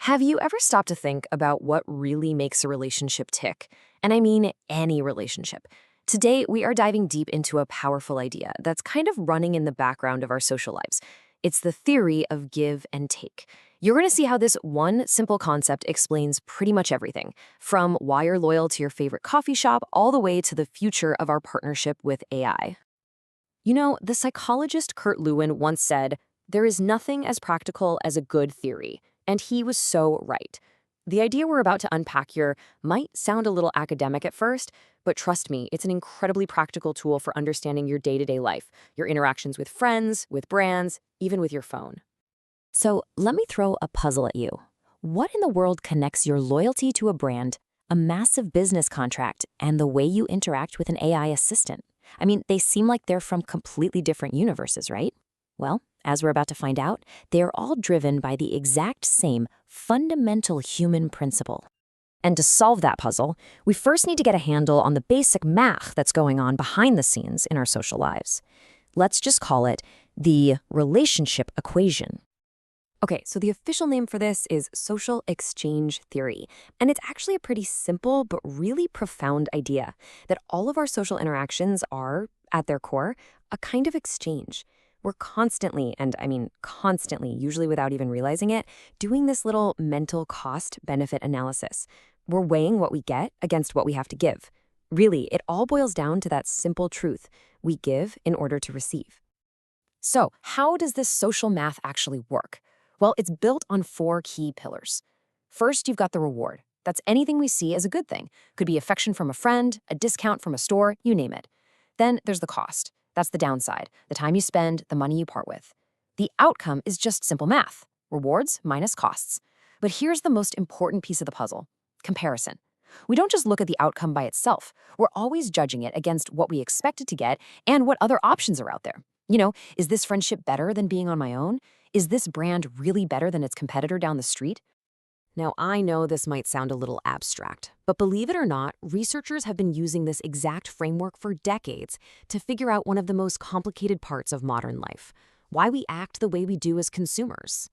Have you ever stopped to think about what really makes a relationship tick? And I mean any relationship. Today, we are diving deep into a powerful idea that's kind of running in the background of our social lives. It's the theory of give and take. You're going to see how this one simple concept explains pretty much everything, from why you're loyal to your favorite coffee shop all the way to the future of our partnership with AI. You know, the psychologist Kurt Lewin once said, "There is nothing as practical as a good theory." And he was so right. The idea we're about to unpack here might sound a little academic at first, but trust me, it's an incredibly practical tool for understanding your day-to-day life, your interactions with friends, with brands, even with your phone. So let me throw a puzzle at you. What in the world connects your loyalty to a brand, a massive business contract, and the way you interact with an AI assistant? I mean, they seem like they're from completely different universes, right? Well, as we're about to find out, they are all driven by the exact same fundamental human principle. And to solve that puzzle, we first need to get a handle on the basic math that's going on behind the scenes in our social lives. Let's just call it the relationship equation. Okay, so the official name for this is social exchange theory. And it's actually a pretty simple but really profound idea that all of our social interactions are, at their core, a kind of exchange. We're constantly, and I mean constantly, usually without even realizing it, doing this little mental cost-benefit analysis. We're weighing what we get against what we have to give. Really, it all boils down to that simple truth. We give in order to receive. So, how does this social math actually work? Well, it's built on four key pillars. First, you've got the reward. That's anything we see as a good thing. Could be affection from a friend, a discount from a store, you name it. Then there's the cost. That's the downside, the time you spend, the money you part with. The outcome is just simple math, rewards minus costs. But here's the most important piece of the puzzle, comparison. We don't just look at the outcome by itself. We're always judging it against what we expected to get and what other options are out there. You know, is this friendship better than being on my own? Is this brand really better than its competitor down the street? Now, I know this might sound a little abstract, but believe it or not, researchers have been using this exact framework for decades to figure out one of the most complicated parts of modern life, why we act the way we do as consumers.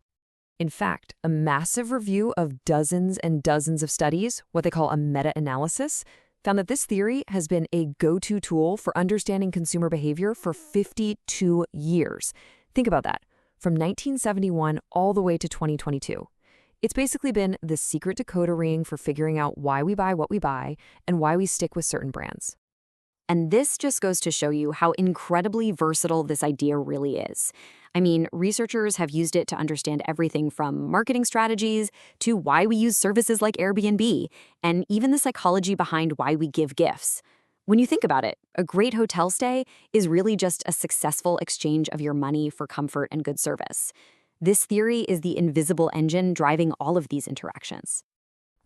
In fact, a massive review of dozens and dozens of studies, what they call a meta-analysis, found that this theory has been a go-to tool for understanding consumer behavior for 52 years. Think about that, from 1971 all the way to 2022. It's basically been the secret decoder ring for figuring out why we buy what we buy and why we stick with certain brands. And this just goes to show you how incredibly versatile this idea really is. I mean, researchers have used it to understand everything from marketing strategies to why we use services like Airbnb, and even the psychology behind why we give gifts. When you think about it, a great hotel stay is really just a successful exchange of your money for comfort and good service. This theory is the invisible engine driving all of these interactions.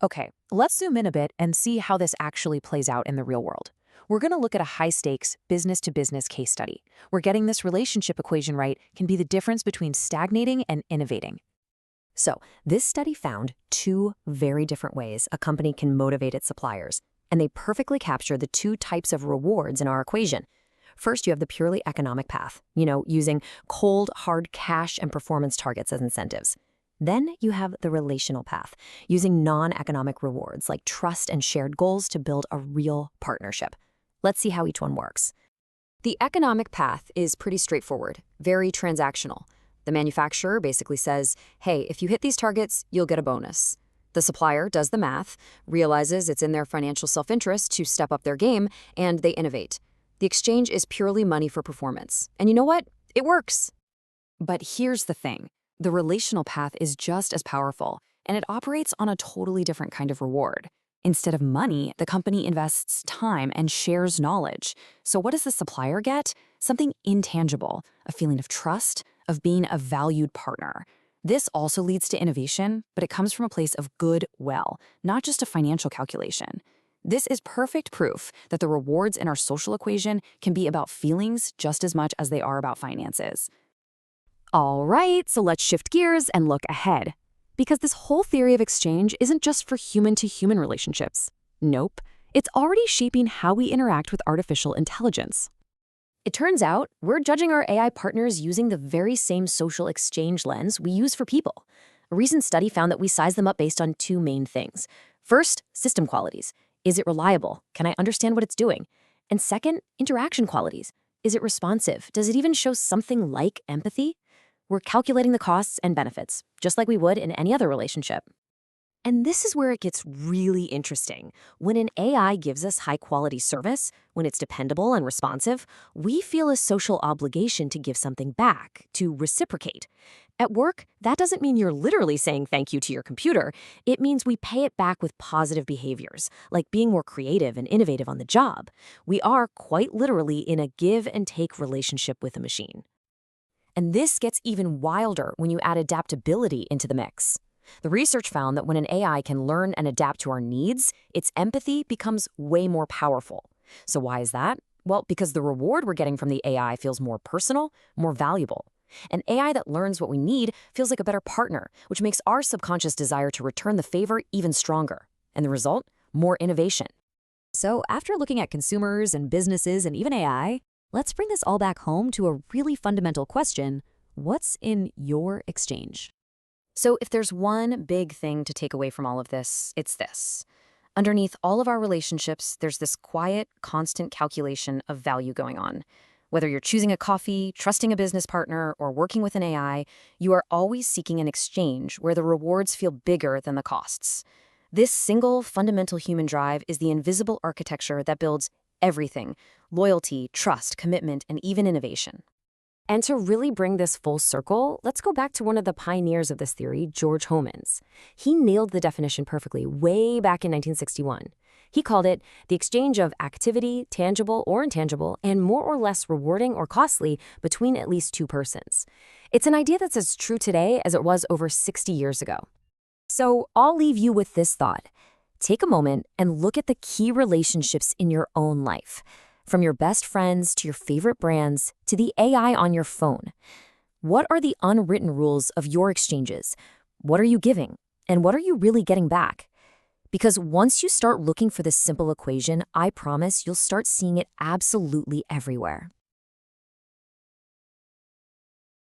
Okay, let's zoom in a bit and see how this actually plays out in the real world. We're going to look at a high-stakes, business-to-business case study, where getting this relationship equation right can be the difference between stagnating and innovating. So, this study found two very different ways a company can motivate its suppliers, and they perfectly capture the two types of rewards in our equation. First, you have the purely economic path, using cold, hard cash and performance targets as incentives. Then you have the relational path, using non-economic rewards like trust and shared goals to build a real partnership. Let's see how each one works. The economic path is pretty straightforward, very transactional. The manufacturer basically says, hey, if you hit these targets, you'll get a bonus. The supplier does the math, realizes it's in their financial self-interest to step up their game, and they innovate. The exchange is purely money for performance. And you know what? It works. But here's the thing. The relational path is just as powerful, and it operates on a totally different kind of reward. Instead of money, the company invests time and shares knowledge. So what does the supplier get? Something intangible, a feeling of trust, of being a valued partner. This also leads to innovation, but it comes from a place of goodwill, not just a financial calculation. This is perfect proof that the rewards in our social equation can be about feelings just as much as they are about finances. All right, so let's shift gears and look ahead. Because this whole theory of exchange isn't just for human-to-human relationships. Nope, it's already shaping how we interact with artificial intelligence. It turns out we're judging our AI partners using the very same social exchange lens we use for people. A recent study found that we size them up based on two main things. First, system qualities. Is it reliable? Can I understand what it's doing? And second, interaction qualities. Is it responsive? Does it even show something like empathy? We're calculating the costs and benefits, just like we would in any other relationship. And this is where it gets really interesting. When an AI gives us high-quality service, when it's dependable and responsive, we feel a social obligation to give something back, to reciprocate. At work, that doesn't mean you're literally saying thank you to your computer. It means we pay it back with positive behaviors, like being more creative and innovative on the job. We are quite literally in a give-and-take relationship with a machine. And this gets even wilder when you add adaptability into the mix. The research found that when an AI can learn and adapt to our needs, its empathy becomes way more powerful. So why is that? Well, because the reward we're getting from the AI feels more personal, more valuable. An AI that learns what we need feels like a better partner, which makes our subconscious desire to return the favor even stronger. And the result? More innovation. So after looking at consumers and businesses and even AI, let's bring this all back home to a really fundamental question. What's in your exchange? So if there's one big thing to take away from all of this, it's this. Underneath all of our relationships, there's this quiet, constant calculation of value going on. Whether you're choosing a coffee, trusting a business partner, or working with an AI, you are always seeking an exchange where the rewards feel bigger than the costs. This single, fundamental human drive is the invisible architecture that builds everything: loyalty, trust, commitment, and even innovation. And to really bring this full circle, let's go back to one of the pioneers of this theory, George Homans. He nailed the definition perfectly way back in 1961. He called it the exchange of activity, tangible or intangible, and more or less rewarding or costly between at least two persons. It's an idea that's as true today as it was over 60 years ago. So I'll leave you with this thought. Take a moment and look at the key relationships in your own life. From your best friends to your favorite brands to the AI on your phone. What are the unwritten rules of your exchanges? What are you giving? And what are you really getting back? Because once you start looking for this simple equation, I promise you'll start seeing it absolutely everywhere.